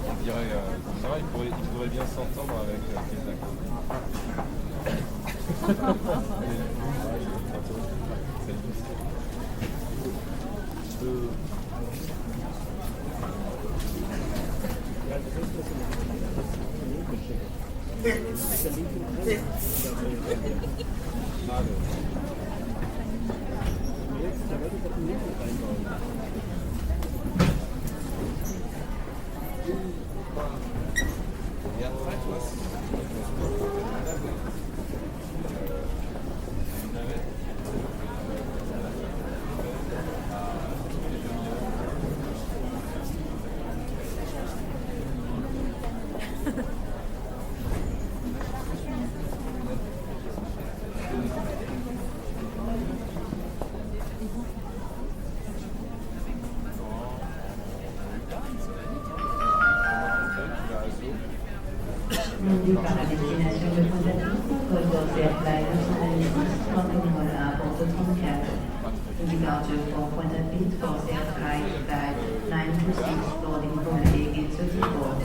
On dirait ça va, il pourrait bien s'entendre avec Kentako. Et après, tu vois, une navette. Conduit par la destination de Pointe-à-Pitre, Corridor Airlines 126, terminal à Porte 34. Departure for Pointe-à-Pitre for Airlines flight 926, boarding from the gate 34.